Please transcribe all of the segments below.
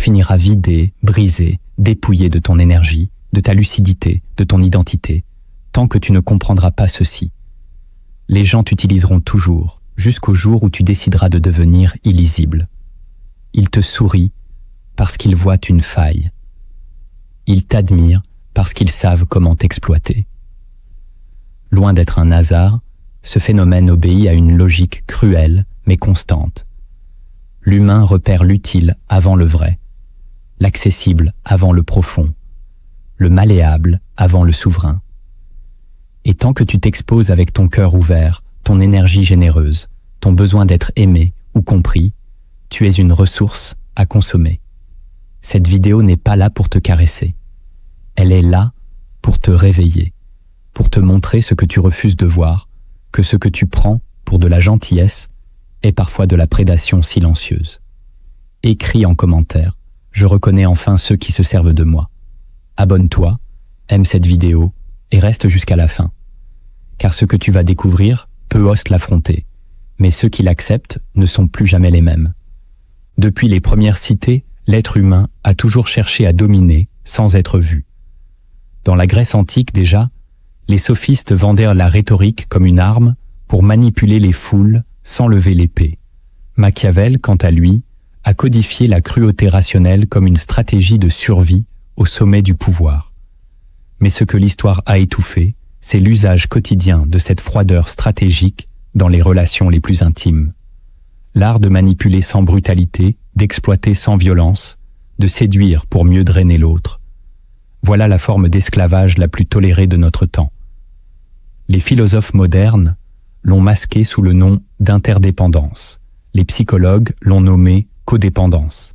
finiras vidé, brisé, dépouillé de ton énergie, de ta lucidité, de ton identité, tant que tu ne comprendras pas ceci. Les gens t'utiliseront toujours, jusqu'au jour où tu décideras de devenir illisible. Ils te sourient parce qu'ils voient une faille. Ils t'admirent parce qu'ils savent comment t'exploiter. Loin d'être un hasard, ce phénomène obéit à une logique cruelle mais constante. L'humain repère l'utile avant le vrai, l'accessible avant le profond, le malléable avant le souverain. Et tant que tu t'exposes avec ton cœur ouvert, ton énergie généreuse, ton besoin d'être aimé ou compris, tu es une ressource à consommer. Cette vidéo n'est pas là pour te caresser. Elle est là pour te réveiller, pour te montrer ce que tu refuses de voir, que ce que tu prends pour de la gentillesse est parfois de la prédation silencieuse. Écris en commentaire, je reconnais enfin ceux qui se servent de moi. Abonne-toi, aime cette vidéo et reste jusqu'à la fin. Car ce que tu vas découvrir, peu osent l'affronter, mais ceux qui l'acceptent ne sont plus jamais les mêmes. Depuis les premières cités, l'être humain a toujours cherché à dominer sans être vu. Dans la Grèce antique déjà, les sophistes vendèrent la rhétorique comme une arme pour manipuler les foules sans lever l'épée. Machiavel, quant à lui, a codifié la cruauté rationnelle comme une stratégie de survie au sommet du pouvoir. Mais ce que l'histoire a étouffé, c'est l'usage quotidien de cette froideur stratégique dans les relations les plus intimes. L'art de manipuler sans brutalité, d'exploiter sans violence, de séduire pour mieux drainer l'autre. Voilà la forme d'esclavage la plus tolérée de notre temps. Les philosophes modernes l'ont masqué sous le nom d'interdépendance. Les psychologues l'ont nommé codépendance.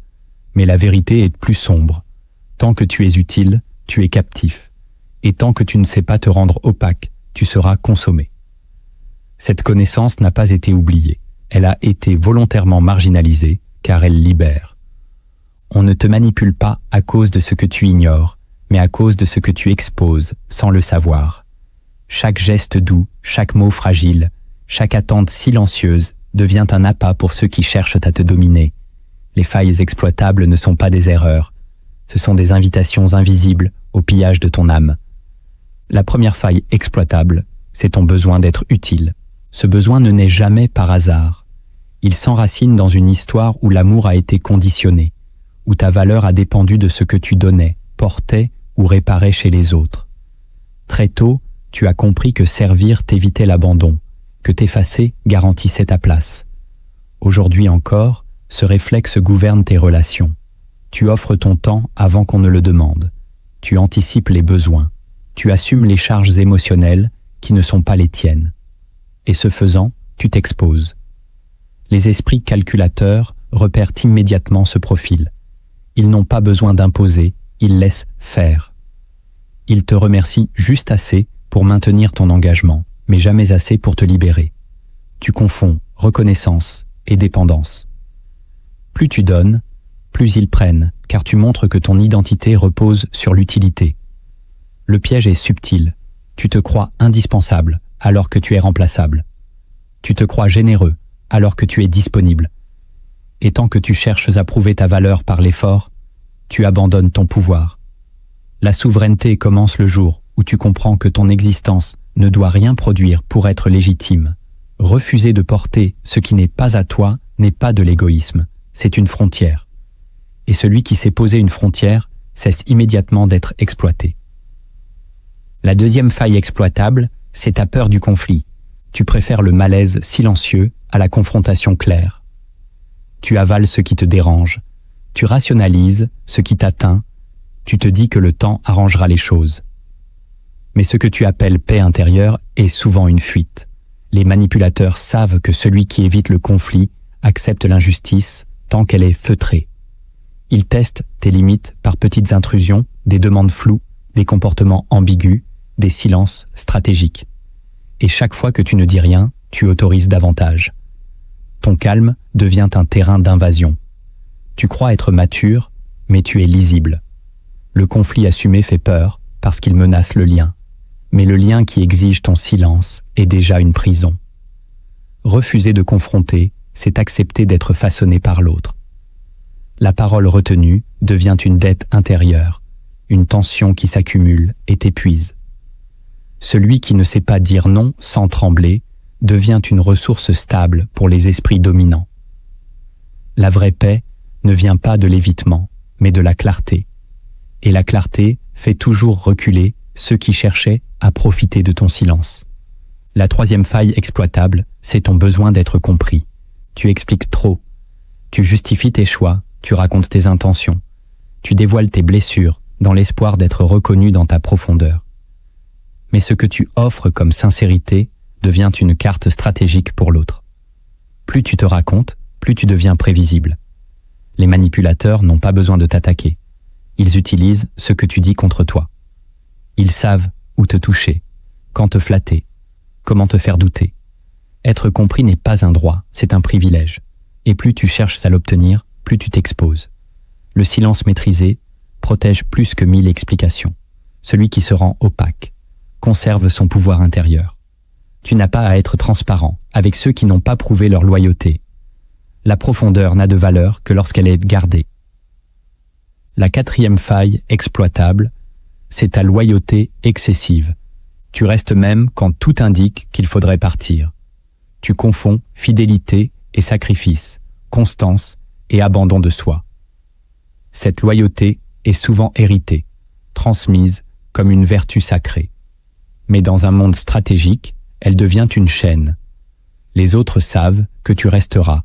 Mais la vérité est plus sombre. Tant que tu es utile, tu es captif. Et tant que tu ne sais pas te rendre opaque, tu seras consommé. Cette connaissance n'a pas été oubliée. Elle a été volontairement marginalisée, car elle libère. On ne te manipule pas à cause de ce que tu ignores, mais à cause de ce que tu exposes sans le savoir. Chaque geste doux, chaque mot fragile, chaque attente silencieuse devient un appât pour ceux qui cherchent à te dominer. Les failles exploitables ne sont pas des erreurs, ce sont des invitations invisibles au pillage de ton âme. La première faille exploitable, c'est ton besoin d'être utile. Ce besoin ne naît jamais par hasard. Il s'enracine dans une histoire où l'amour a été conditionné, où ta valeur a dépendu de ce que tu donnais, portais ou réparais chez les autres. Très tôt, tu as compris que servir t'évitait l'abandon, que t'effacer garantissait ta place. Aujourd'hui encore, ce réflexe gouverne tes relations. Tu offres ton temps avant qu'on ne le demande. Tu anticipes les besoins. Tu assumes les charges émotionnelles qui ne sont pas les tiennes. Et ce faisant, tu t'exposes. Les esprits calculateurs repèrent immédiatement ce profil. Ils n'ont pas besoin d'imposer, ils laissent faire. Ils te remercient juste assez pour maintenir ton engagement, mais jamais assez pour te libérer. Tu confonds reconnaissance et dépendance. Plus tu donnes, plus ils prennent, car tu montres que ton identité repose sur l'utilité. Le piège est subtil. Tu te crois indispensable alors que tu es remplaçable. Tu te crois généreux alors que tu es disponible. Et tant que tu cherches à prouver ta valeur par l'effort, tu abandonnes ton pouvoir. La souveraineté commence le jour où tu comprends que ton existence ne doit rien produire pour être légitime. Refuser de porter ce qui n'est pas à toi n'est pas de l'égoïsme, c'est une frontière. Et celui qui sait poser une frontière cesse immédiatement d'être exploité. La deuxième faille exploitable, c'est ta peur du conflit. Tu préfères le malaise silencieux à la confrontation claire. Tu avales ce qui te dérange, tu rationalises ce qui t'atteint, tu te dis que le temps arrangera les choses. Mais ce que tu appelles paix intérieure est souvent une fuite. Les manipulateurs savent que celui qui évite le conflit accepte l'injustice tant qu'elle est feutrée. Ils testent tes limites par petites intrusions, des demandes floues, des comportements ambigus, des silences stratégiques. Et chaque fois que tu ne dis rien, tu autorises davantage. Ton calme devient un terrain d'invasion. Tu crois être mature, mais tu es lisible. Le conflit assumé fait peur parce qu'il menace le lien. Mais le lien qui exige ton silence est déjà une prison. Refuser de confronter, c'est accepter d'être façonné par l'autre. la parole retenue devient une dette intérieure, une tension qui s'accumule et t'épuise. Celui qui ne sait pas dire non sans trembler devient une ressource stable pour les esprits dominants. La vraie paix ne vient pas de l'évitement, mais de la clarté. Et la clarté fait toujours reculer ceux qui cherchaient à profiter de ton silence. La troisième faille exploitable, c'est ton besoin d'être compris. Tu expliques trop. Tu justifies tes choix, tu racontes tes intentions. Tu dévoiles tes blessures dans l'espoir d'être reconnu dans ta profondeur. Mais ce que tu offres comme sincérité devient une carte stratégique pour l'autre. Plus tu te racontes, plus tu deviens prévisible. Les manipulateurs n'ont pas besoin de t'attaquer. Ils utilisent ce que tu dis contre toi. Ils savent où te toucher, quand te flatter, comment te faire douter. Être compris n'est pas un droit, c'est un privilège. Et plus tu cherches à l'obtenir, plus tu t'exposes. Le silence maîtrisé protège plus que 1000 explications. Celui qui se rend opaque conserve son pouvoir intérieur. Tu n'as pas à être transparent avec ceux qui n'ont pas prouvé leur loyauté. La profondeur n'a de valeur que lorsqu'elle est gardée. La quatrième faille exploitable, c'est ta loyauté excessive. Tu restes même quand tout indique qu'il faudrait partir. Tu confonds fidélité et sacrifice, constance et abandon de soi. Cette loyauté est souvent héritée, transmise comme une vertu sacrée. Mais dans un monde stratégique, elle devient une chaîne. Les autres savent que tu resteras,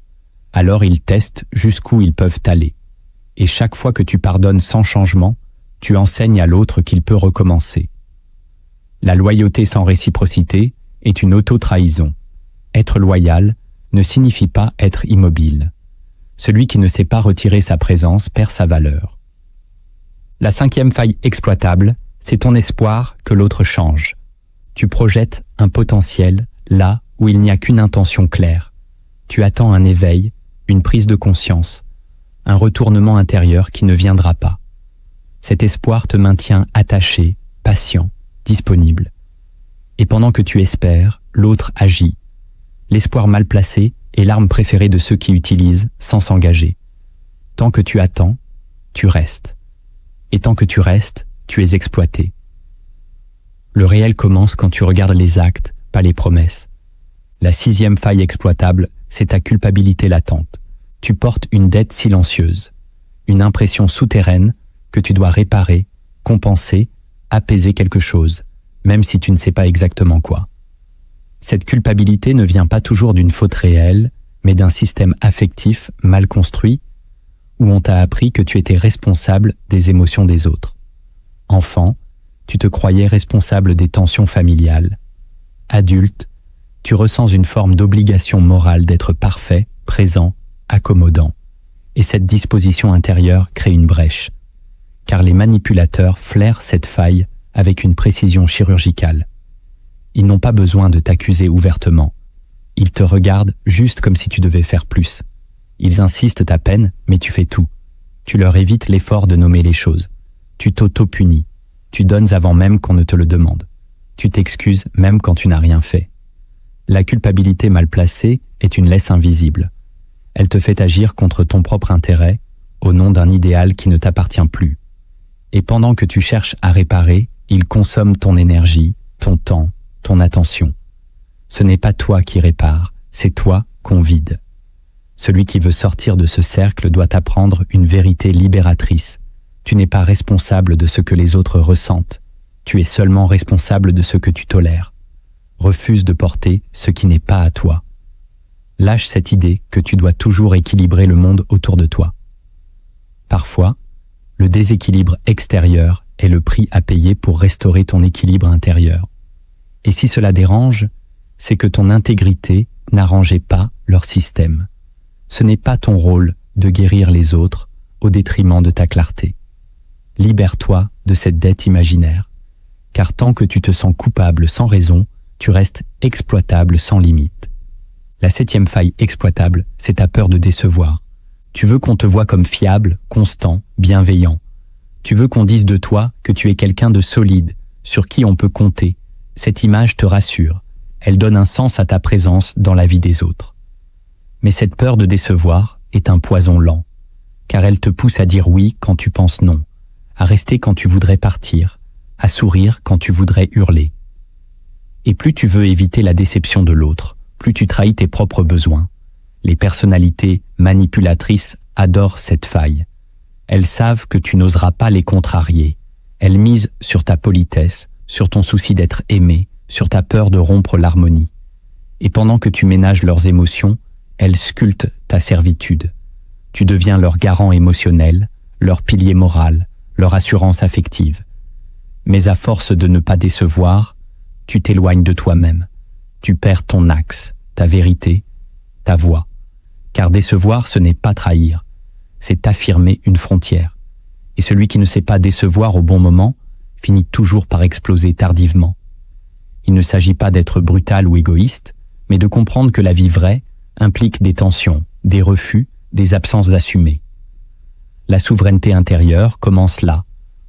alors ils testent jusqu'où ils peuvent aller. Et chaque fois que tu pardonnes sans changement, tu enseignes à l'autre qu'il peut recommencer. La loyauté sans réciprocité est une auto-trahison. Être loyal ne signifie pas être immobile. Celui qui ne sait pas retirer sa présence perd sa valeur. La cinquième faille exploitable, c'est ton espoir que l'autre change. Tu projettes un potentiel là où il n'y a qu'une intention claire. Tu attends un éveil, une prise de conscience, un retournement intérieur qui ne viendra pas. Cet espoir te maintient attaché, patient, disponible. Et pendant que tu espères, l'autre agit. L'espoir mal placé est l'arme préférée de ceux qui utilisent sans s'engager. Tant que tu attends, tu restes. Et tant que tu restes, tu es exploité. Le réel commence quand tu regardes les actes, pas les promesses. La sixième faille exploitable, c'est ta culpabilité latente. Tu portes une dette silencieuse, une impression souterraine que tu dois réparer, compenser, apaiser quelque chose, même si tu ne sais pas exactement quoi. Cette culpabilité ne vient pas toujours d'une faute réelle, mais d'un système affectif mal construit, où on t'a appris que tu étais responsable des émotions des autres. Enfant, tu te croyais responsable des tensions familiales. Adulte, tu ressens une forme d'obligation morale d'être parfait, présent, accommodant. Et cette disposition intérieure crée une brèche, car les manipulateurs flairent cette faille avec une précision chirurgicale. Ils n'ont pas besoin de t'accuser ouvertement. Ils te regardent juste comme si tu devais faire plus. Ils insistent à peine, mais tu fais tout. Tu leur évites l'effort de nommer les choses. Tu t'auto-punis. Tu donnes avant même qu'on ne te le demande. Tu t'excuses même quand tu n'as rien fait. La culpabilité mal placée est une laisse invisible. Elle te fait agir contre ton propre intérêt, au nom d'un idéal qui ne t'appartient plus. Et pendant que tu cherches à réparer, il consomme ton énergie, ton temps, ton attention. Ce n'est pas toi qui répares, c'est toi qu'on vide. Celui qui veut sortir de ce cercle doit apprendre une vérité libératrice. Tu n'es pas responsable de ce que les autres ressentent. Tu es seulement responsable de ce que tu tolères. Refuse de porter ce qui n'est pas à toi. Lâche cette idée que tu dois toujours équilibrer le monde autour de toi. Parfois, le déséquilibre extérieur est le prix à payer pour restaurer ton équilibre intérieur. Et si cela dérange, c'est que ton intégrité n'arrangeait pas leur système. Ce n'est pas ton rôle de guérir les autres au détriment de ta clarté. Libère-toi de cette dette imaginaire, car tant que tu te sens coupable sans raison, tu restes exploitable sans limite. La septième faille exploitable, c'est ta peur de décevoir. Tu veux qu'on te voie comme fiable, constant, bienveillant. Tu veux qu'on dise de toi que tu es quelqu'un de solide, sur qui on peut compter. Cette image te rassure. Elle donne un sens à ta présence dans la vie des autres. Mais cette peur de décevoir est un poison lent. car elle te pousse à dire oui quand tu penses non, à rester quand tu voudrais partir, à sourire quand tu voudrais hurler. Et plus tu veux éviter la déception de l'autre, plus tu trahis tes propres besoins. Les personnalités manipulatrices adorent cette faille. Elles savent que tu n'oseras pas les contrarier. Elles misent sur ta politesse, sur ton souci d'être aimé, sur ta peur de rompre l'harmonie. Et pendant que tu ménages leurs émotions, elles sculptent ta servitude. Tu deviens leur garant émotionnel, leur pilier moral, leur assurance affective. Mais à force de ne pas décevoir, tu t'éloignes de toi-même. Tu perds ton axe, ta vérité, ta voix. Car décevoir, ce n'est pas trahir, c'est affirmer une frontière. Et celui qui ne sait pas décevoir au bon moment finit toujours par exploser tardivement. Il ne s'agit pas d'être brutal ou égoïste, mais de comprendre que la vie vraie implique des tensions, des refus, des absences assumées. La souveraineté intérieure commence là,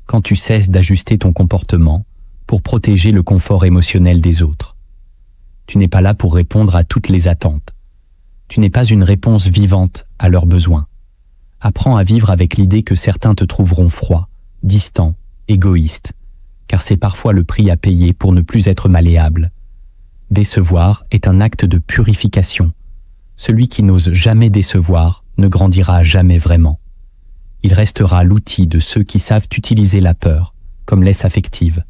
quand tu cesses d'ajuster ton comportement pour protéger le confort émotionnel des autres. Tu n'es pas là pour répondre à toutes les attentes. Tu n'es pas une réponse vivante à leurs besoins. Apprends à vivre avec l'idée que certains te trouveront froid, distant, égoïste, car c'est parfois le prix à payer pour ne plus être malléable. Décevoir est un acte de purification. Celui qui n'ose jamais décevoir ne grandira jamais vraiment. Il restera l'outil de ceux qui savent utiliser la peur comme laisse affective.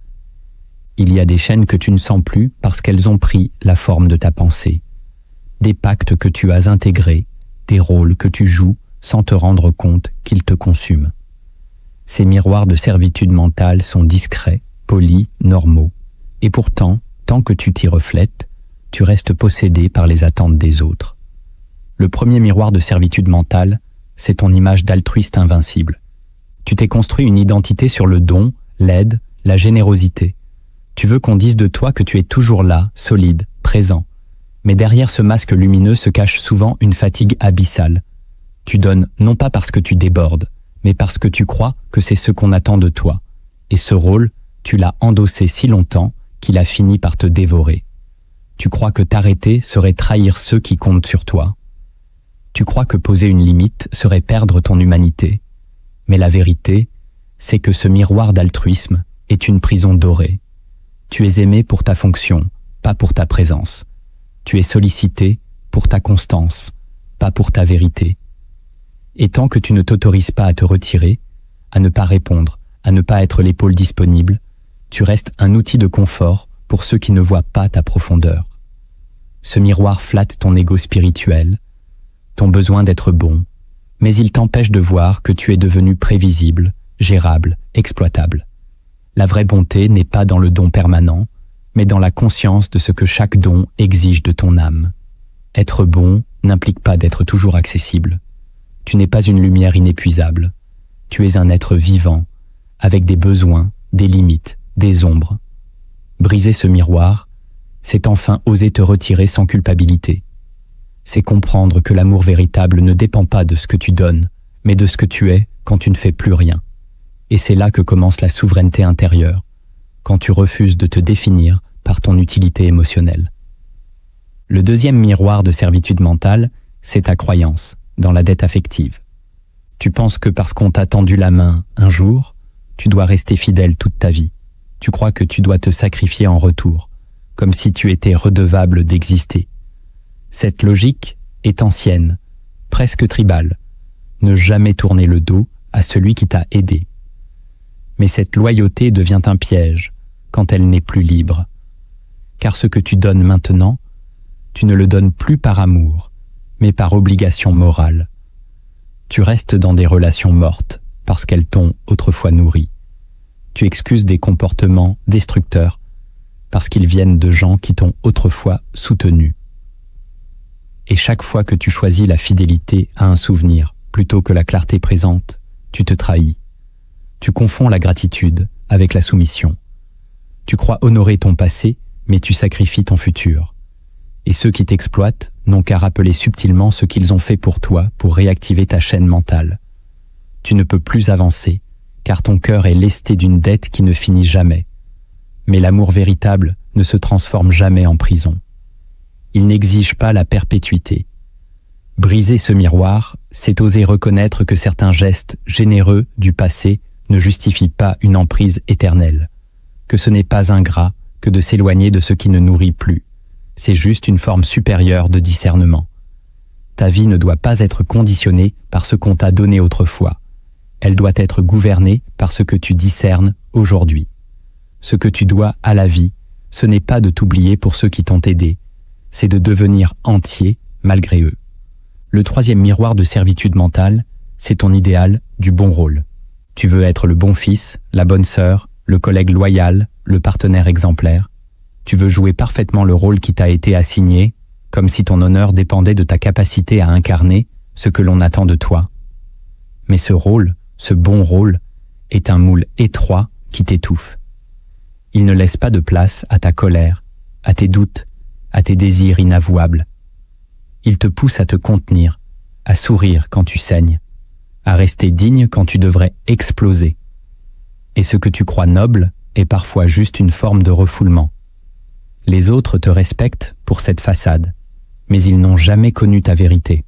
Il y a des chaînes que tu ne sens plus parce qu'elles ont pris la forme de ta pensée. Des pactes que tu as intégrés, des rôles que tu joues sans te rendre compte qu'ils te consument. Ces miroirs de servitude mentale sont discrets, polis, normaux. Et pourtant, tant que tu t'y reflètes, tu restes possédé par les attentes des autres. Le premier miroir de servitude mentale, c'est ton image d'altruiste invincible. Tu t'es construit une identité sur le don, l'aide, la générosité. Tu veux qu'on dise de toi que tu es toujours là, solide, présent. Mais derrière ce masque lumineux se cache souvent une fatigue abyssale. Tu donnes non pas parce que tu débordes, mais parce que tu crois que c'est ce qu'on attend de toi. Et ce rôle, tu l'as endossé si longtemps qu'il a fini par te dévorer. Tu crois que t'arrêter serait trahir ceux qui comptent sur toi. Tu crois que poser une limite serait perdre ton humanité. Mais la vérité, c'est que ce miroir d'altruisme est une prison dorée. Tu es aimé pour ta fonction, pas pour ta présence. Tu es sollicité pour ta constance, pas pour ta vérité. Et tant que tu ne t'autorises pas à te retirer, à ne pas répondre, à ne pas être l'épaule disponible, tu restes un outil de confort pour ceux qui ne voient pas ta profondeur. Ce miroir flatte ton ego spirituel, ton besoin d'être bon, mais il t'empêche de voir que tu es devenu prévisible, gérable, exploitable. La vraie bonté n'est pas dans le don permanent, mais dans la conscience de ce que chaque don exige de ton âme. Être bon n'implique pas d'être toujours accessible. Tu n'es pas une lumière inépuisable. Tu es un être vivant, avec des besoins, des limites, des ombres. Briser ce miroir, c'est enfin oser te retirer sans culpabilité. C'est comprendre que l'amour véritable ne dépend pas de ce que tu donnes, mais de ce que tu es quand tu ne fais plus rien. Et c'est là que commence la souveraineté intérieure, quand tu refuses de te définir par ton utilité émotionnelle. Le deuxième miroir de servitude mentale, c'est ta croyance dans la dette affective. Tu penses que parce qu'on t'a tendu la main un jour, tu dois rester fidèle toute ta vie. Tu crois que tu dois te sacrifier en retour, comme si tu étais redevable d'exister. Cette logique est ancienne, presque tribale. Ne jamais tourner le dos à celui qui t'a aidé. Mais cette loyauté devient un piège quand elle n'est plus libre. Car ce que tu donnes maintenant, tu ne le donnes plus par amour, mais par obligation morale. Tu restes dans des relations mortes parce qu'elles t'ont autrefois nourri. Tu excuses des comportements destructeurs parce qu'ils viennent de gens qui t'ont autrefois soutenu. Et chaque fois que tu choisis la fidélité à un souvenir plutôt que la clarté présente, tu te trahis. Tu confonds la gratitude avec la soumission. Tu crois honorer ton passé, mais tu sacrifies ton futur. Et ceux qui t'exploitent n'ont qu'à rappeler subtilement ce qu'ils ont fait pour toi pour réactiver ta chaîne mentale. Tu ne peux plus avancer, car ton cœur est lesté d'une dette qui ne finit jamais. Mais l'amour véritable ne se transforme jamais en prison. Il n'exige pas la perpétuité, Briser ce miroir, c'est oser reconnaître que certains gestes généreux du passé ne justifient pas une emprise éternelle, que ce n'est pas ingrat que de s'éloigner de ce qui ne nourrit plus. C'est juste une forme supérieure de discernement. Ta vie ne doit pas être conditionnée par ce qu'on t'a donné autrefois. Elle doit être gouvernée par ce que tu discernes aujourd'hui. Ce que tu dois à la vie, ce n'est pas de t'oublier pour ceux qui t'ont aidé, c'est de devenir entier malgré eux. Le troisième miroir de servitude mentale, c'est ton idéal du bon rôle. Tu veux être le bon fils, la bonne sœur, le collègue loyal, le partenaire exemplaire. Tu veux jouer parfaitement le rôle qui t'a été assigné, comme si ton honneur dépendait de ta capacité à incarner ce que l'on attend de toi. Mais ce rôle, ce bon rôle, est un moule étroit qui t'étouffe. Il ne laisse pas de place à ta colère, à tes doutes, à tes désirs inavouables. Il te pousse à te contenir, à sourire quand tu saignes, à rester digne quand tu devrais exploser. Et ce que tu crois noble est parfois juste une forme de refoulement. Les autres te respectent pour cette façade, mais ils n'ont jamais connu ta vérité.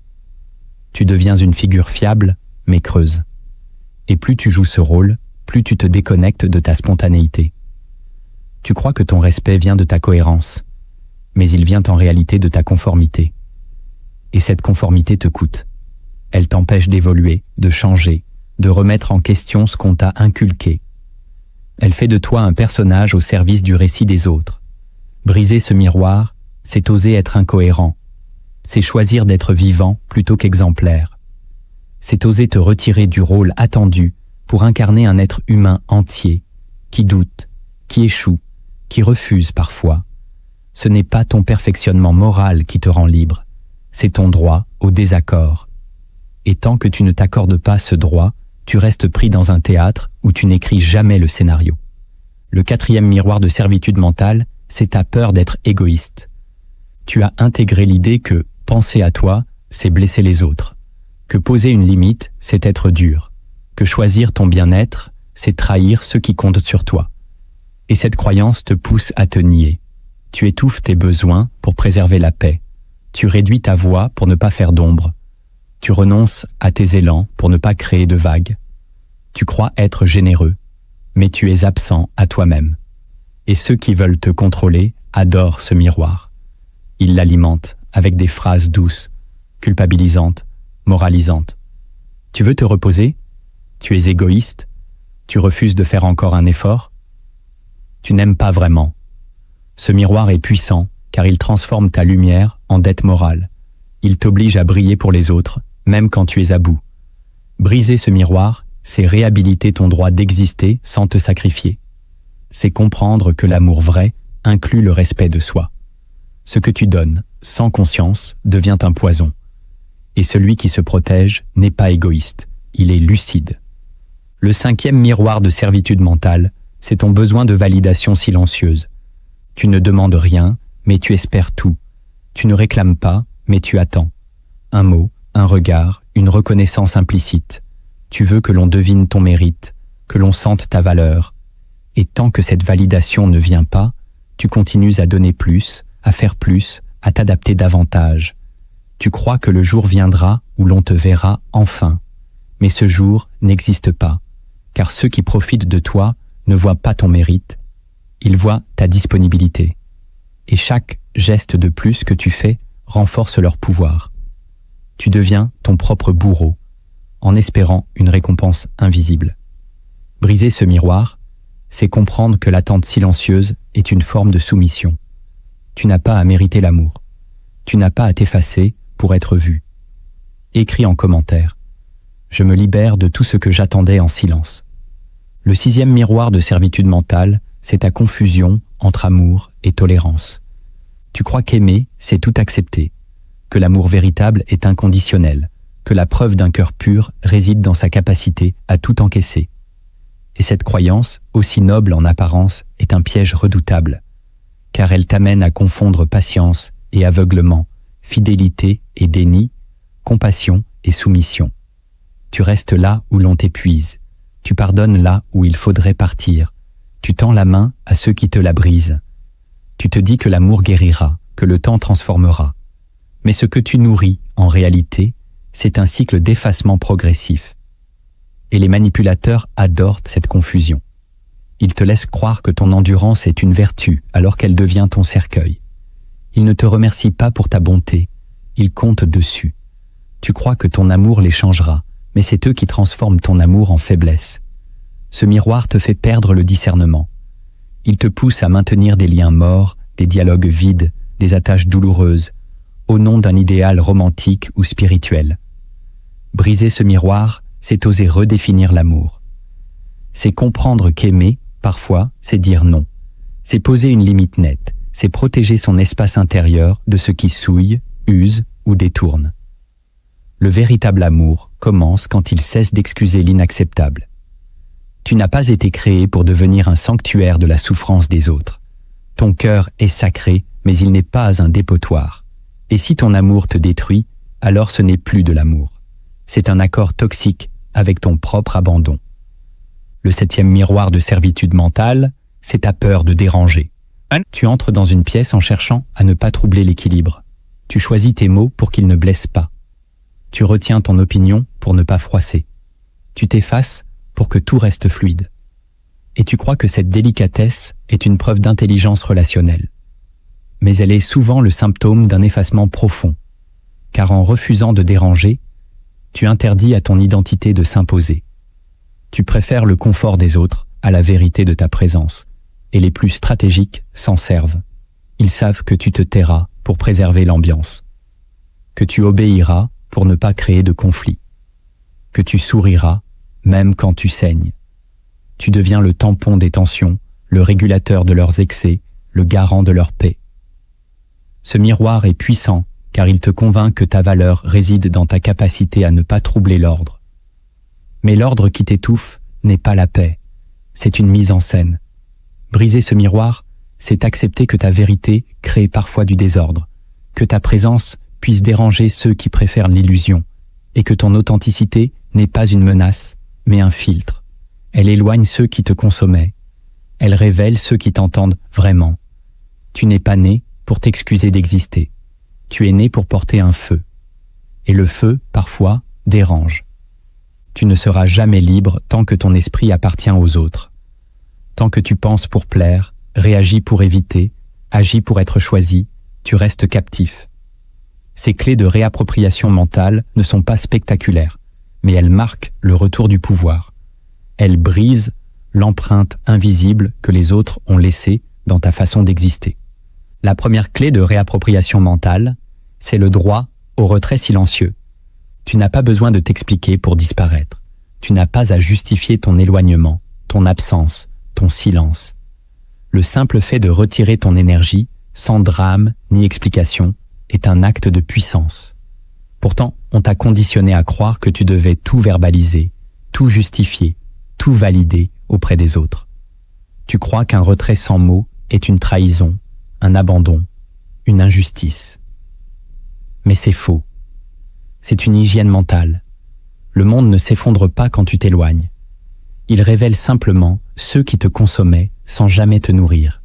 Tu deviens une figure fiable, mais creuse. Et plus tu joues ce rôle, plus tu te déconnectes de ta spontanéité. Tu crois que ton respect vient de ta cohérence, mais il vient en réalité de ta conformité. Et cette conformité te coûte. Elle t'empêche d'évoluer, de changer, de remettre en question ce qu'on t'a inculqué. Elle fait de toi un personnage au service du récit des autres. Briser ce miroir, c'est oser être incohérent. C'est choisir d'être vivant plutôt qu'exemplaire. C'est oser te retirer du rôle attendu pour incarner un être humain entier, qui doute, qui échoue, qui refuse parfois. Ce n'est pas ton perfectionnement moral qui te rend libre, c'est ton droit au désaccord. Et tant que tu ne t'accordes pas ce droit, tu restes pris dans un théâtre où tu n'écris jamais le scénario. Le quatrième miroir de servitude mentale, c'est ta peur d'être égoïste. Tu as intégré l'idée que penser à toi, c'est blesser les autres, que poser une limite, c'est être dur, que choisir ton bien-être, c'est trahir ceux qui comptent sur toi. Et cette croyance te pousse à te nier. Tu étouffes tes besoins pour préserver la paix. Tu réduis ta voix pour ne pas faire d'ombre. Tu renonces à tes élans pour ne pas créer de vagues. Tu crois être généreux, mais tu es absent à toi-même. Et ceux qui veulent te contrôler adorent ce miroir. Ils l'alimentent avec des phrases douces, culpabilisantes, moralisantes. Tu veux te reposer? Tu es égoïste? Tu refuses de faire encore un effort? Tu n'aimes pas vraiment. Ce miroir est puissant car il transforme ta lumière en dette morale. Il t'oblige à briller pour les autres, même quand tu es à bout. Briser ce miroir, c'est réhabiliter ton droit d'exister sans te sacrifier. C'est comprendre que l'amour vrai inclut le respect de soi. Ce que tu donnes, sans conscience, devient un poison. Et celui qui se protège n'est pas égoïste, il est lucide. Le cinquième miroir de servitude mentale, c'est ton besoin de validation silencieuse. Tu ne demandes rien, mais tu espères tout. Tu ne réclames pas, mais tu attends. Un mot, un regard, une reconnaissance implicite. Tu veux que l'on devine ton mérite, que l'on sente ta valeur. Et tant que cette validation ne vient pas, tu continues à donner plus, à faire plus, à t'adapter davantage. Tu crois que le jour viendra où l'on te verra enfin. Mais ce jour n'existe pas, car ceux qui profitent de toi ne voient pas ton mérite, ils voient ta disponibilité. Et chaque geste de plus que tu fais renforce leur pouvoir. Tu deviens ton propre bourreau, en espérant une récompense invisible. Briser ce miroir, c'est comprendre que l'attente silencieuse est une forme de soumission. Tu n'as pas à mériter l'amour. Tu n'as pas à t'effacer pour être vu. Écris en commentaire. Je me libère de tout ce que j'attendais en silence. Le sixième miroir de servitude mentale, c'est ta confusion entre amour et tolérance. Tu crois qu'aimer, c'est tout accepter, que l'amour véritable est inconditionnel, que la preuve d'un cœur pur réside dans sa capacité à tout encaisser. Et cette croyance, aussi noble en apparence, est un piège redoutable, car elle t'amène à confondre patience et aveuglement, fidélité et déni, compassion et soumission. Tu restes là où l'on t'épuise, tu pardonnes là où il faudrait partir, tu tends la main à ceux qui te la brisent. Tu te dis que l'amour guérira, que le temps transformera. Mais ce que tu nourris En réalité, c'est un cycle d'effacement progressif. Et les manipulateurs adorent cette confusion. Ils te laissent croire que ton endurance est une vertu alors qu'elle devient ton cercueil. Ils ne te remercient pas pour ta bonté, ils comptent dessus. Tu crois que ton amour les changera, mais c'est eux qui transforment ton amour en faiblesse. Ce miroir te fait perdre le discernement. Il te pousse à maintenir des liens morts, des dialogues vides, des attaches douloureuses, au nom d'un idéal romantique ou spirituel. Briser ce miroir, c'est oser redéfinir l'amour. C'est comprendre qu'aimer, parfois, c'est dire non. C'est poser une limite nette, c'est protéger son espace intérieur de ce qui souille, use ou détourne. Le véritable amour commence quand il cesse d'excuser l'inacceptable. Tu n'as pas été créé pour devenir un sanctuaire de la souffrance des autres. Ton cœur est sacré, mais il n'est pas un dépotoir. Et si ton amour te détruit, alors ce n'est plus de l'amour. C'est un accord toxique avec ton propre abandon. Le 7e miroir de servitude mentale, c'est ta peur de déranger. Tu entres dans une pièce en cherchant à ne pas troubler l'équilibre. Tu choisis tes mots pour qu'ils ne blessent pas. Tu retiens ton opinion pour ne pas froisser. Tu t'effaces pour que tout reste fluide. Et tu crois que cette délicatesse est une preuve d'intelligence relationnelle. Mais elle est souvent le symptôme d'un effacement profond, car en refusant de déranger, tu interdis à ton identité de s'imposer. Tu préfères le confort des autres à la vérité de ta présence, et les plus stratégiques s'en servent. Ils savent que tu te tairas pour préserver l'ambiance, que tu obéiras pour ne pas créer de conflit, que tu souriras même quand tu saignes. Tu deviens le tampon des tensions, le régulateur de leurs excès, le garant de leur paix. Ce miroir est puissant car il te convainc que ta valeur réside dans ta capacité à ne pas troubler l'ordre. Mais l'ordre qui t'étouffe n'est pas la paix, c'est une mise en scène. Briser ce miroir, c'est accepter que ta vérité crée parfois du désordre, que ta présence puisse déranger ceux qui préfèrent l'illusion, et que ton authenticité n'est pas une menace, mais un filtre. Elle éloigne ceux qui te consommaient. Elle révèle ceux qui t'entendent vraiment. Tu n'es pas né pour t'excuser d'exister. Tu es né pour porter un feu. Et le feu, parfois, dérange. Tu ne seras jamais libre tant que ton esprit appartient aux autres. Tant que tu penses pour plaire, réagis pour éviter, agis pour être choisi, tu restes captif. Ces clés de réappropriation mentale ne sont pas spectaculaires, mais elles marquent le retour du pouvoir. Elles brisent l'empreinte invisible que les autres ont laissée dans ta façon d'exister. La première clé de réappropriation mentale, c'est le droit au retrait silencieux. Tu n'as pas besoin de t'expliquer pour disparaître. Tu n'as pas à justifier ton éloignement, ton absence, ton silence. Le simple fait de retirer ton énergie, sans drame ni explication, est un acte de puissance. Pourtant, on t'a conditionné à croire que tu devais tout verbaliser, tout justifier, tout valider auprès des autres. Tu crois qu'un retrait sans mots est une trahison, un abandon, une injustice. Mais c'est faux. C'est une hygiène mentale. Le monde ne s'effondre pas quand tu t'éloignes. Il révèle simplement ceux qui te consommaient sans jamais te nourrir.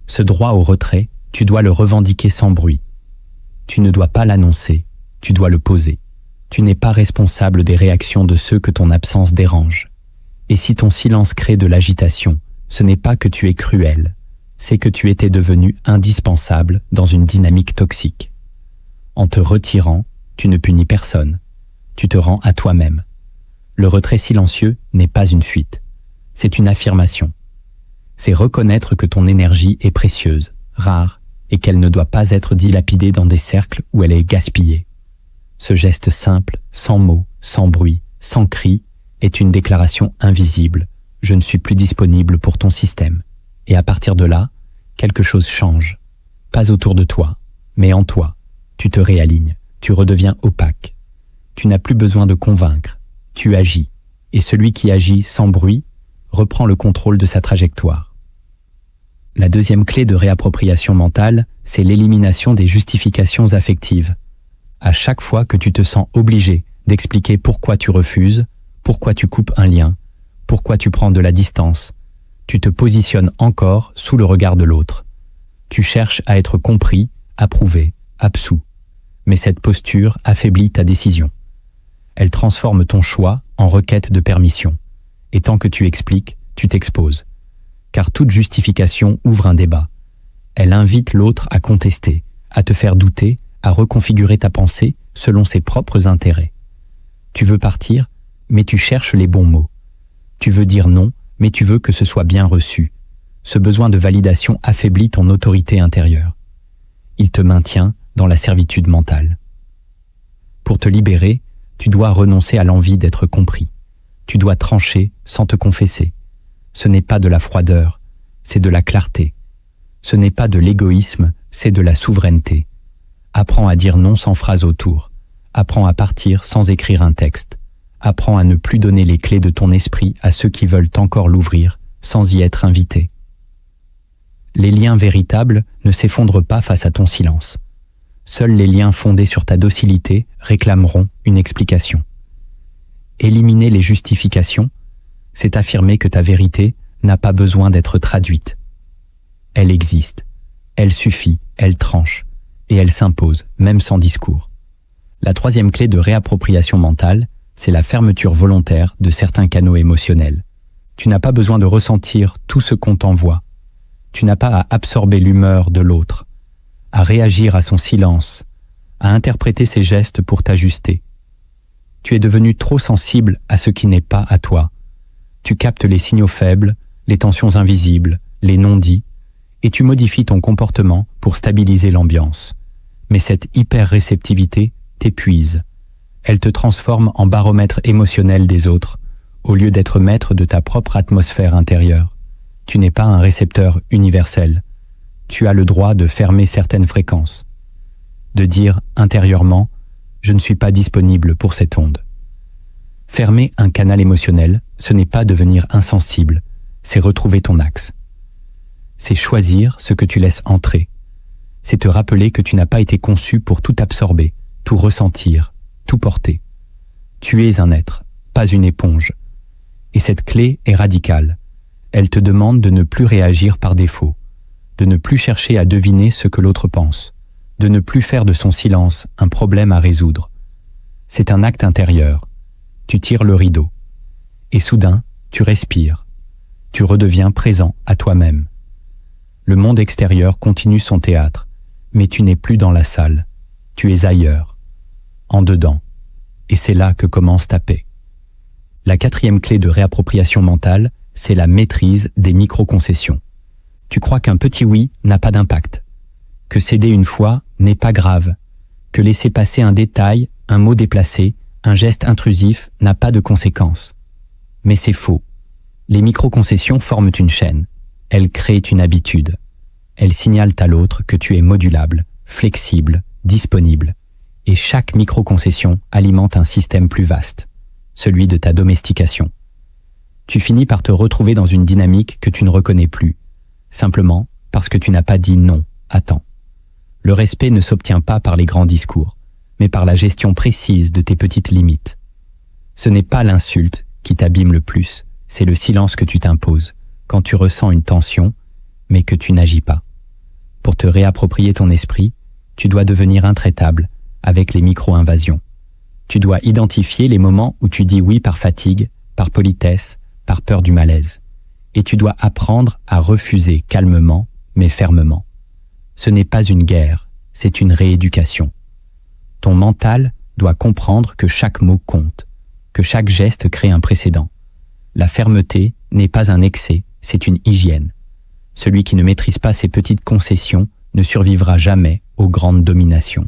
Ce droit au retrait, tu dois le revendiquer sans bruit. Tu ne dois pas l'annoncer, tu dois le poser. Tu n'es pas responsable des réactions de ceux que ton absence dérange. Et si ton silence crée de l'agitation, ce n'est pas que tu es cruel, c'est que tu étais devenu indispensable dans une dynamique toxique. En te retirant, tu ne punis personne, tu te rends à toi-même. Le retrait silencieux n'est pas une fuite, c'est une affirmation. C'est reconnaître que ton énergie est précieuse, rare, et qu'elle ne doit pas être dilapidée dans des cercles où elle est gaspillée. Ce geste simple, sans mots, sans bruit, sans cri, est une déclaration invisible. Je ne suis plus disponible pour ton système. Et à partir de là, quelque chose change. Pas autour de toi, mais en toi. Tu te réalignes, tu redeviens opaque. Tu n'as plus besoin de convaincre, tu agis. Et celui qui agit sans bruit reprend le contrôle de sa trajectoire. La deuxième clé de réappropriation mentale, c'est l'élimination des justifications affectives. À chaque fois que tu te sens obligé d'expliquer pourquoi tu refuses, pourquoi tu coupes un lien, pourquoi tu prends de la distance, tu te positionnes encore sous le regard de l'autre. Tu cherches à être compris, approuvé, absous. mais cette posture affaiblit ta décision. Elle transforme ton choix en requête de permission. Et tant que tu expliques, tu t'exposes. Car toute justification ouvre un débat. Elle invite l'autre à contester, à te faire douter, à reconfigurer ta pensée selon ses propres intérêts. Tu veux partir, mais tu cherches les bons mots. Tu veux dire non, mais tu veux que ce soit bien reçu. Ce besoin de validation affaiblit ton autorité intérieure. Il te maintient dans la servitude mentale. Pour te libérer, tu dois renoncer à l'envie d'être compris. Tu dois trancher sans te confesser. Ce n'est pas de la froideur, c'est de la clarté. Ce n'est pas de l'égoïsme, c'est de la souveraineté. Apprends à dire non sans phrase autour. Apprends à partir sans écrire un texte. Apprends à ne plus donner les clés de ton esprit à ceux qui veulent encore l'ouvrir, sans y être invités. Les liens véritables ne s'effondrent pas face à ton silence. Seuls les liens fondés sur ta docilité réclameront une explication. Éliminer les justifications, c'est affirmer que ta vérité n'a pas besoin d'être traduite. Elle existe, elle suffit, elle tranche, et elle s'impose, même sans discours. La troisième clé de réappropriation mentale, c'est la fermeture volontaire de certains canaux émotionnels. Tu n'as pas besoin de ressentir tout ce qu'on t'envoie. Tu n'as pas à absorber l'humeur de l'autre, à réagir à son silence, à interpréter ses gestes pour t'ajuster. Tu es devenu trop sensible à ce qui n'est pas à toi. Tu captes les signaux faibles, les tensions invisibles, les non-dits, et tu modifies ton comportement pour stabiliser l'ambiance. Mais cette hyper-réceptivité t'épuise. Elle te transforme en baromètre émotionnel des autres, au lieu d'être maître de ta propre atmosphère intérieure. Tu n'es pas un récepteur universel. Tu as le droit de fermer certaines fréquences, de dire intérieurement « je ne suis pas disponible pour cette onde ». Fermer un canal émotionnel, ce n'est pas devenir insensible, c'est retrouver ton axe. C'est choisir ce que tu laisses entrer. C'est te rappeler que tu n'as pas été conçu pour tout absorber, tout ressentir, tout porter. Tu es un être, pas une éponge. Et cette clé est radicale. Elle te demande de ne plus réagir par défaut, de ne plus chercher à deviner ce que l'autre pense, de ne plus faire de son silence un problème à résoudre. C'est un acte intérieur. Tu tires le rideau. Et soudain, tu respires. Tu redeviens présent à toi-même. Le monde extérieur continue son théâtre, mais tu n'es plus dans la salle. Tu es ailleurs, en dedans. Et c'est là que commence ta paix. La quatrième clé de réappropriation mentale, c'est la maîtrise des micro-concessions. Tu crois qu'un petit oui n'a pas d'impact, que céder une fois n'est pas grave, que laisser passer un détail, un mot déplacé, un geste intrusif n'a pas de conséquences. Mais c'est faux. Les micro-concessions forment une chaîne. Elles créent une habitude. Elles signalent à l'autre que tu es modulable, flexible, disponible. Et chaque micro-concession alimente un système plus vaste, celui de ta domestication. Tu finis par te retrouver dans une dynamique que tu ne reconnais plus, simplement parce que tu n'as pas dit non à temps. Le respect ne s'obtient pas par les grands discours, mais par la gestion précise de tes petites limites. Ce n'est pas l'insulte qui t'abîme le plus, c'est le silence que tu t'imposes, quand tu ressens une tension, mais que tu n'agis pas. Pour te réapproprier ton esprit, tu dois devenir intraitable avec les micro-invasions. Tu dois identifier les moments où tu dis oui par fatigue, par politesse, par peur du malaise. Et tu dois apprendre à refuser calmement, mais fermement. Ce n'est pas une guerre, c'est une rééducation. Ton mental doit comprendre que chaque mot compte, que chaque geste crée un précédent. La fermeté n'est pas un excès, c'est une hygiène. Celui qui ne maîtrise pas ces petites concessions ne survivra jamais aux grandes dominations.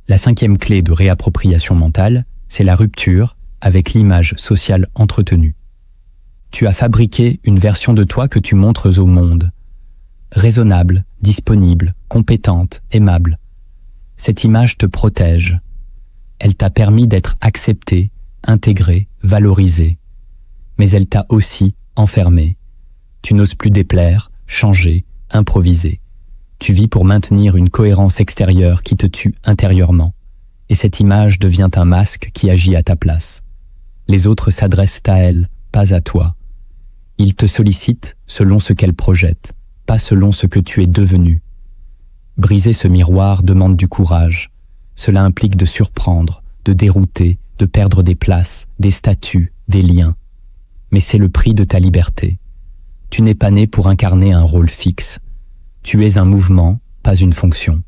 La cinquième clé de réappropriation mentale, c'est la rupture avec l'image sociale entretenue. Tu as fabriqué une version de toi que tu montres au monde. Raisonnable, disponible, compétente, aimable. Cette image te protège. Elle t'a permis d'être accepté, intégré, valorisé. Mais elle t'a aussi enfermé. Tu n'oses plus déplaire, changer, improviser. Tu vis pour maintenir une cohérence extérieure qui te tue intérieurement. Et cette image devient un masque qui agit à ta place. Les autres s'adressent à elle, pas à toi. Ils te sollicitent selon ce qu'elle projette, pas selon ce que tu es devenu. Briser ce miroir demande du courage. Cela implique de surprendre, de dérouter, de perdre des places, des statuts, des liens. Mais c'est le prix de ta liberté. Tu n'es pas né pour incarner un rôle fixe. Tu es un mouvement, pas une fonction.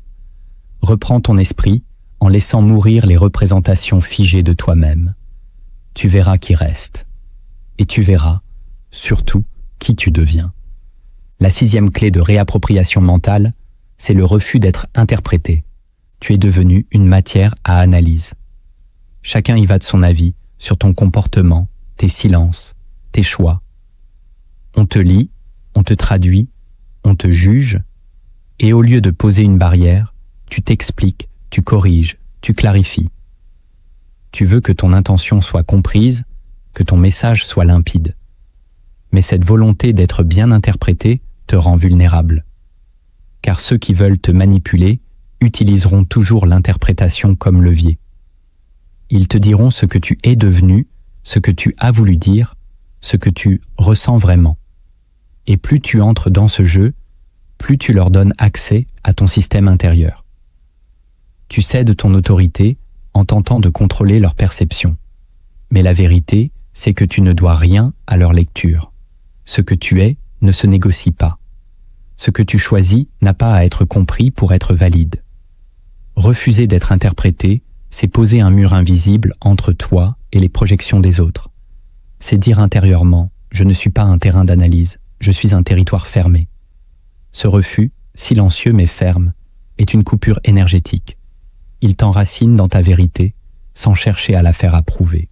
Reprends ton esprit en laissant mourir les représentations figées de toi-même. Tu verras qui reste. Et tu verras, surtout, qui tu deviens. La 6e clé de réappropriation mentale, c'est le refus d'être interprété. Tu es devenu une matière à analyse. Chacun y va de son avis sur ton comportement, tes silences, tes choix. On te lit, on te traduit, on te juge, et au lieu de poser une barrière, tu t'expliques, tu corriges, tu clarifies. Tu veux que ton intention soit comprise, que ton message soit limpide. Mais cette volonté d'être bien interprété te rend vulnérable. Car ceux qui veulent te manipuler utiliseront toujours l'interprétation comme levier. Ils te diront ce que tu es devenu, ce que tu as voulu dire, ce que tu ressens vraiment. Et plus tu entres dans ce jeu, plus tu leur donnes accès à ton système intérieur. Tu cèdes ton autorité en tentant de contrôler leur perception. Mais la vérité, c'est que tu ne dois rien à leur lecture. Ce que tu es ne se négocie pas. Ce que tu choisis n'a pas à être compris pour être valide. Refuser d'être interprété, c'est poser un mur invisible entre toi et les projections des autres. C'est dire intérieurement « je ne suis pas un terrain d'analyse, je suis un territoire fermé ». Ce refus, silencieux mais ferme, est une coupure énergétique. Il t'enracine dans ta vérité sans chercher à la faire approuver.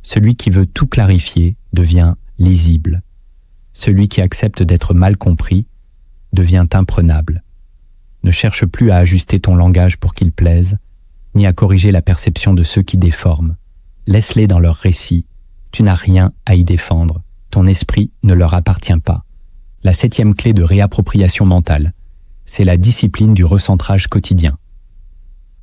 Celui qui veut tout clarifier devient lisible. Celui qui accepte d'être mal compris devient imprenable. Ne cherche plus à ajuster ton langage pour qu'il plaise, ni à corriger la perception de ceux qui déforment. Laisse-les dans leur récit. Tu n'as rien à y défendre. Ton esprit ne leur appartient pas. La 7e clé de réappropriation mentale, c'est la discipline du recentrage quotidien.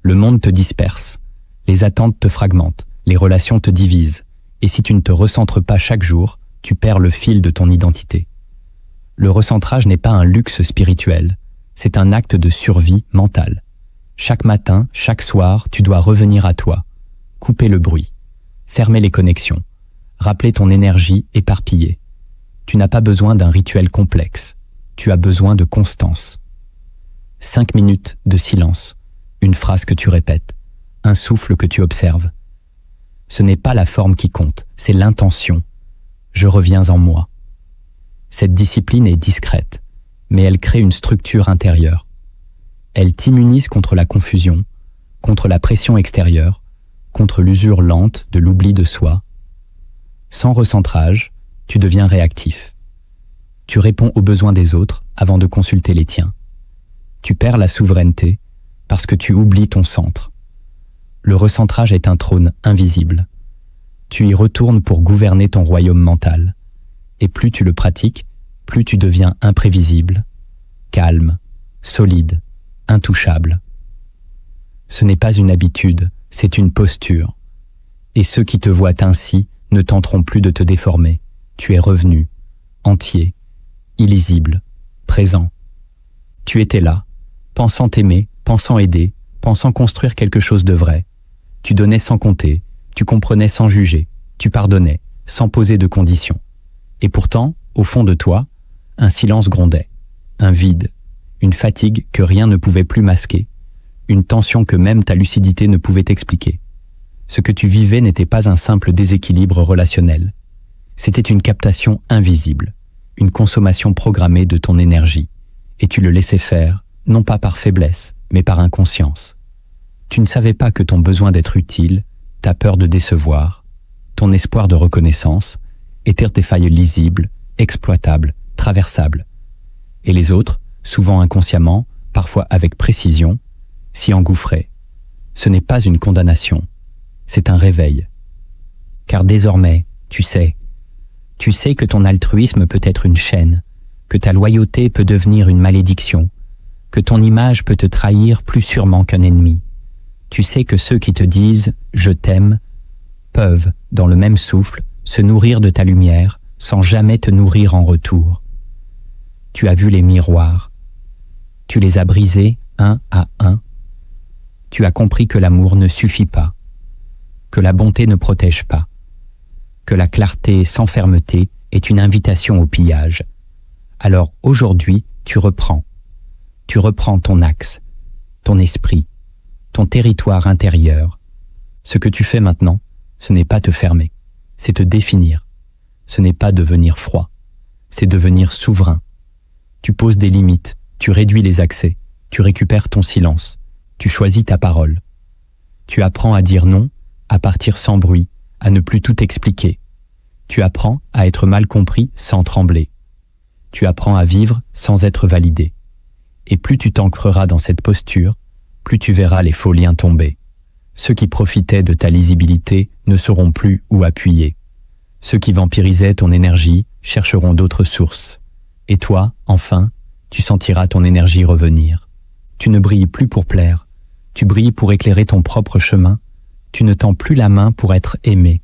Le monde te disperse, les attentes te fragmentent, les relations te divisent, et si tu ne te recentres pas chaque jour, tu perds le fil de ton identité. Le recentrage n'est pas un luxe spirituel, c'est un acte de survie mentale. Chaque matin, chaque soir, tu dois revenir à toi, couper le bruit, fermer les connexions, rappeler ton énergie éparpillée. Tu n'as pas besoin d'un rituel complexe, tu as besoin de constance. 5 minutes de silence, une phrase que tu répètes, un souffle que tu observes. Ce n'est pas la forme qui compte, c'est l'intention. Je reviens en moi. Cette discipline est discrète, mais elle crée une structure intérieure. Elle t'immunise contre la confusion, contre la pression extérieure, contre l'usure lente de l'oubli de soi. Sans recentrage, tu deviens réactif. Tu réponds aux besoins des autres avant de consulter les tiens. Tu perds la souveraineté parce que tu oublies ton centre. Le recentrage est un trône invisible. Tu y retournes pour gouverner ton royaume mental. Et plus tu le pratiques, plus tu deviens imprévisible, calme, solide, intouchable. Ce n'est pas une habitude, c'est une posture. Et ceux qui te voient ainsi ne tenteront plus de te déformer. Tu es revenu, entier, illisible, présent. Tu étais là, pensant t'aimer, pensant aider, pensant construire quelque chose de vrai. Tu donnais sans compter, tu comprenais sans juger, tu pardonnais, sans poser de conditions. Et pourtant, au fond de toi, un silence grondait, un vide, une fatigue que rien ne pouvait plus masquer, une tension que même ta lucidité ne pouvait expliquer. Ce que tu vivais n'était pas un simple déséquilibre relationnel. C'était une captation invisible, une consommation programmée de ton énergie, et tu le laissais faire, non pas par faiblesse, mais par inconscience. Tu ne savais pas que ton besoin d'être utile, ta peur de décevoir, ton espoir de reconnaissance, étaient des failles lisibles, exploitables, traversables. Et les autres, souvent inconsciemment, parfois avec précision, s'y engouffraient. Ce n'est pas une condamnation, c'est un réveil. Car désormais, tu sais que ton altruisme peut être une chaîne, que ta loyauté peut devenir une malédiction, que ton image peut te trahir plus sûrement qu'un ennemi. Tu sais que ceux qui te disent « je t'aime » peuvent, dans le même souffle, se nourrir de ta lumière sans jamais te nourrir en retour. Tu as vu les miroirs. Tu les as brisés un à un. Tu as compris que l'amour ne suffit pas, que la bonté ne protège pas, que la clarté sans fermeté est une invitation au pillage. Alors aujourd'hui, tu reprends ton axe, ton esprit, ton territoire intérieur. Ce que tu fais maintenant, ce n'est pas te fermer, c'est te définir. Ce n'est pas devenir froid, c'est devenir souverain. Tu poses des limites, tu réduis les accès, tu récupères ton silence, tu choisis ta parole. Tu apprends à dire non, à partir sans bruit, à ne plus tout expliquer. Tu apprends à être mal compris sans trembler. Tu apprends à vivre sans être validé. Et plus tu t'ancreras dans cette posture, plus tu verras les faux liens tomber. Ceux qui profitaient de ta lisibilité ne sauront plus où appuyer. Ceux qui vampirisaient ton énergie chercheront d'autres sources. Et toi, enfin, tu sentiras ton énergie revenir. Tu ne brilles plus pour plaire. Tu brilles pour éclairer ton propre chemin. Tu ne tends plus la main pour être aimé.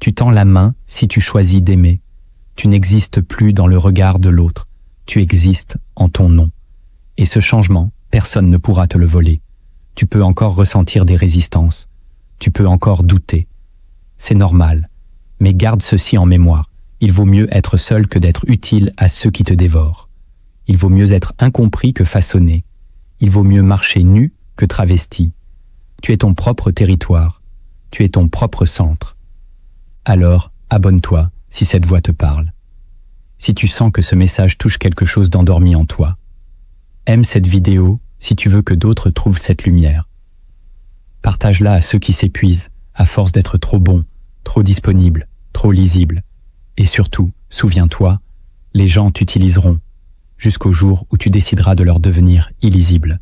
Tu tends la main si tu choisis d'aimer. Tu n'existes plus dans le regard de l'autre. Tu existes en ton nom. Et ce changement, personne ne pourra te le voler. Tu peux encore ressentir des résistances. Tu peux encore douter. C'est normal. Mais garde ceci en mémoire. Il vaut mieux être seul que d'être utile à ceux qui te dévorent. Il vaut mieux être incompris que façonné. Il vaut mieux marcher nu que travesti. Tu es ton propre territoire. Tu es ton propre centre. Alors, abonne-toi si cette voix te parle. Si tu sens que ce message touche quelque chose d'endormi en toi. Aime cette vidéo si tu veux que d'autres trouvent cette lumière. Partage-la à ceux qui s'épuisent à force d'être trop bons, trop disponibles, trop lisibles. Et surtout, souviens-toi, les gens t'utiliseront jusqu'au jour où tu décideras de leur devenir illisible.